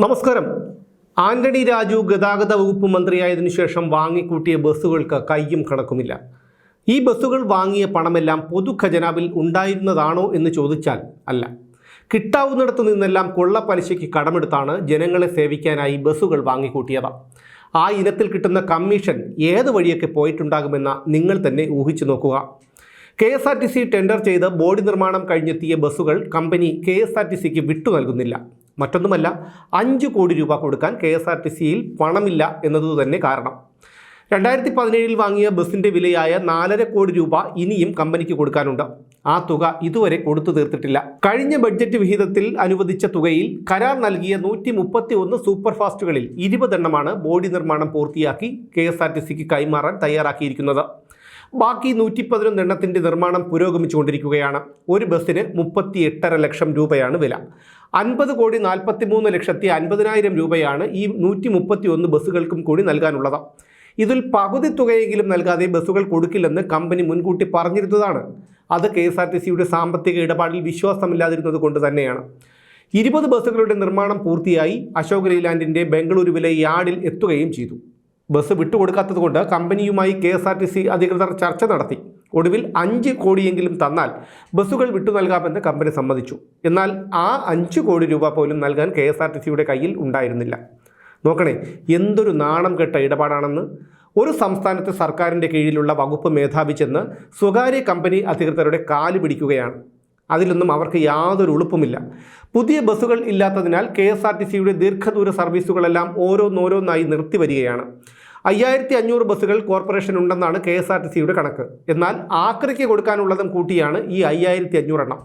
നമസ്കാരം. ആന്റണി രാജു ഗതാഗത വകുപ്പ് മന്ത്രിയായതിനു ശേഷം വാങ്ങിക്കൂട്ടിയ ബസ്സുകൾക്ക് കയ്യും കണക്കുമില്ല. ഈ ബസ്സുകൾ വാങ്ങിയ പണമെല്ലാം പൊതുഖജനാവിൽ ഉണ്ടായിരുന്നതാണോ എന്ന് ചോദിച്ചാൽ അല്ല. കിട്ടാവുന്നിടത്തു നിന്നെല്ലാം കൊള്ളപ്പലിശയ്ക്ക് കടമെടുത്താണ് ജനങ്ങളെ സേവിക്കാനായി ബസ്സുകൾ വാങ്ങിക്കൂട്ടിയത്. ആ ഇനത്തിൽ കിട്ടുന്ന കമ്മീഷൻ ഏത് വഴിയൊക്കെ പോയിട്ടുണ്ടാകുമെന്ന് നിങ്ങൾ തന്നെ ഊഹിച്ചു നോക്കുക. KSRTC ടെൻഡർ ചെയ്ത് ബോഡി നിർമ്മാണം കഴിഞ്ഞെത്തിയ ബസ്സുകൾ കമ്പനി KSRTCക്ക് വിട്ടു നൽകുന്നില്ല. മറ്റൊന്നുമല്ല, 5 കോടി രൂപ കൊടുക്കാൻ KSRTCയിൽ പണമില്ല എന്നതുതന്നെ കാരണം. 2017 വാങ്ങിയ ബസ്സിൻ്റെ വിലയായ 4.5 കോടി രൂപ ഇനിയും കമ്പനിക്ക് കൊടുക്കാനുണ്ട്. ആ തുക ഇതുവരെ കൊടുത്തു തീർത്തിട്ടില്ല. കഴിഞ്ഞ ബഡ്ജറ്റ് വിഹിതത്തിൽ അനുവദിച്ച തുകയിൽ കരാർ നൽകിയ 131 സൂപ്പർ ഫാസ്റ്റുകളിൽ 20 എണ്ണമാണ് ബോഡി നിർമ്മാണം പൂർത്തിയാക്കി KSRTCക്ക് കൈമാറാൻ തയ്യാറാക്കിയിരിക്കുന്നത്. ബാക്കി 111 എണ്ണത്തിൻ്റെ നിർമ്മാണം പുരോഗമിച്ചുകൊണ്ടിരിക്കുകയാണ്. ഒരു ബസ്സിന് 38.5 ലക്ഷം രൂപയാണ് വില. 50,43,50,000 രൂപയാണ് ഈ 131 ബസ്സുകൾക്കും കൂടി നൽകാനുള്ളത്. ഇതിൽ പകുതി തുകയെങ്കിലും നൽകാതെ ബസ്സുകൾ കൊടുക്കില്ലെന്ന് കമ്പനി മുൻകൂട്ടി പറഞ്ഞിരുന്നതാണ്. അത് KSRTCയുടെ സാമ്പത്തിക ഇടപാടിൽ വിശ്വാസമില്ലാതിരുന്നത് കൊണ്ട് തന്നെയാണ്. 20 ബസ്സുകളുടെ നിർമ്മാണം പൂർത്തിയായി അശോക് ലൈലാൻഡിൻ്റെ ബംഗളൂരുവിലെ യാർഡിൽ എത്തുകയും ചെയ്തു. ബസ് വിട്ടുകൊടുക്കാത്തതുകൊണ്ട് കമ്പനിയുമായി KSRTC അധികൃതർ ചർച്ച നടത്തി. ഒടുവിൽ 5 കോടിയെങ്കിലും തന്നാൽ ബസ്സുകൾ വിട്ടു നൽകാമെന്ന് കമ്പനി സമ്മതിച്ചു. എന്നാൽ ആ 5 കോടി രൂപ പോലും നൽകാൻ KSRTCയുടെ കയ്യിൽ ഉണ്ടായിരുന്നില്ല. നോക്കണേ, എന്തൊരു നാണം കെട്ട ഇടപാടാണെന്ന്. ഒരു സംസ്ഥാനത്ത് സർക്കാരിൻ്റെ കീഴിലുള്ള വകുപ്പ് മേധാവി ചെന്ന് സ്വകാര്യ കമ്പനി അധികൃതരുടെ കാല് പിടിക്കുകയാണ്. അതിലൊന്നും അവർക്ക് യാതൊരു ഉളുപ്പുമില്ല. പുതിയ ബസ്സുകൾ ഇല്ലാത്തതിനാൽ KSRTCയുടെ ദീർഘദൂര സർവീസുകളെല്ലാം ഓരോന്നോരോന്നായി നിർത്തിവരികയാണ്. 5500 ബസ്സുകൾ കോർപ്പറേഷൻ ഉണ്ടെന്നാണ് KSRTCയുടെ കണക്ക്. എന്നാൽ ആക്രിക്ക് കൊടുക്കാനുള്ളതും കൂട്ടിയാണ് ഈ 5500 എണ്ണം.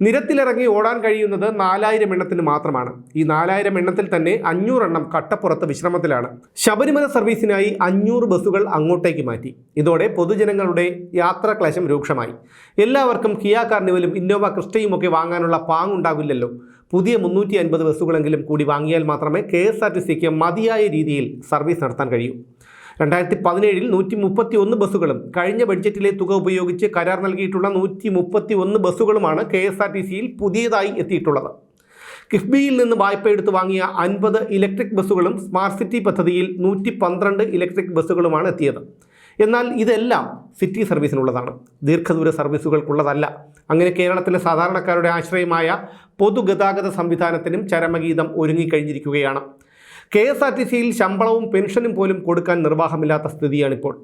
നിരത്തിലിറങ്ങി ഓടാൻ കഴിയുന്നത് 4000 എണ്ണത്തിന് മാത്രമാണ്. ഈ 4000 എണ്ണത്തിൽ തന്നെ 500 എണ്ണം കട്ടപ്പുറത്ത് വിശ്രമത്തിലാണ്. ശബരിമല സർവീസിനായി 500 ബസ്സുകൾ അങ്ങോട്ടേക്ക് മാറ്റി. ഇതോടെ പൊതുജനങ്ങളുടെ യാത്രാക്ലേശം രൂക്ഷമായി. എല്ലാവർക്കും കിയ കാർണിവലും ഇന്നോവ ക്രിസ്റ്റയും ഒക്കെ വാങ്ങാനുള്ള പാങ്ങുണ്ടാകില്ലല്ലോ. പുതിയ 350 ബസ്സുകളെങ്കിലും കൂടി വാങ്ങിയാൽ മാത്രമേ KSRTCക്ക് മതിയായ രീതിയിൽ സർവീസ് നടത്താൻ കഴിയൂ. 2017 131 ബസ്സുകളും കഴിഞ്ഞ ബഡ്ജറ്റിലെ തുക ഉപയോഗിച്ച് കരാർ നൽകിയിട്ടുള്ള 131 ബസ്സുകളുമാണ് KSRTCയിൽ പുതിയതായി എത്തിയിട്ടുള്ളത്. കിഫ്ബിയിൽ നിന്ന് വായ്പ എടുത്ത് വാങ്ങിയ 50 ഇലക്ട്രിക് ബസ്സുകളും സ്മാർട്ട് സിറ്റി പദ്ധതിയിൽ 112 ഇലക്ട്രിക് ബസ്സുകളുമാണ് എത്തിയത്. എന്നാൽ ഇതെല്ലാം സിറ്റി സർവീസിനുള്ളതാണ്, ദീർഘദൂര സർവീസുകൾക്കുള്ളതല്ല. അങ്ങനെ കേരളത്തിലെ സാധാരണക്കാരുടെ ആശ്രയമായ പൊതുഗതാഗത സംവിധാനത്തിനും ചരമഗീതം ഒരുങ്ങിക്കഴിഞ്ഞിരിക്കുകയാണ്. KSRTCയിൽ ശമ്പളവും പെൻഷനും പോലും കൊടുക്കാൻ നിർവാഹമില്ലാത്ത സ്ഥിതിയാണിപ്പോൾ.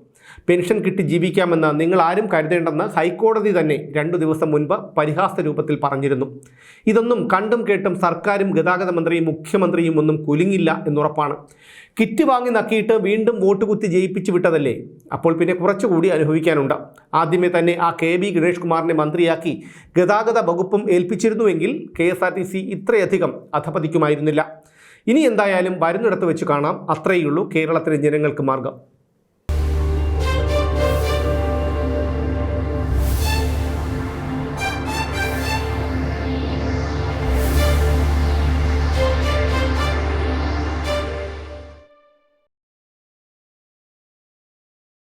പെൻഷൻ കിട്ടി ജീവിക്കാമെന്ന് നിങ്ങൾ ആരും കരുതേണ്ടെന്ന് ഹൈക്കോടതി തന്നെ 2 ദിവസം മുൻപ് പരിഹാസ രൂപത്തിൽ പറഞ്ഞിരുന്നു. ഇതൊന്നും കണ്ടും കേട്ടും സർക്കാരും ഗതാഗത മന്ത്രിയും മുഖ്യമന്ത്രിയും ഒന്നും കുലുങ്ങില്ല എന്നുറപ്പാണ്. കിറ്റ് വാങ്ങി നക്കിയിട്ട് വീണ്ടും വോട്ട് കുത്തി ജയിപ്പിച്ചു വിട്ടതല്ലേ, അപ്പോൾ പിന്നെ കുറച്ചുകൂടി അനുഭവിക്കാനുണ്ട്. ആദ്യമേ തന്നെ ആ KB ഗണേഷ് കുമാറിനെ മന്ത്രിയാക്കി ഗതാഗത വകുപ്പും ഏൽപ്പിച്ചിരുന്നുവെങ്കിൽ KSRTC ഇത്രയധികം അധപതിക്കുമായിരുന്നില്ല. ഇനി എന്തായാലും വരുന്നിടത്ത് വെച്ച് കാണാം. അത്രയുള്ളൂ കേരളത്തിലെ ജനങ്ങൾക്ക് മാർഗം.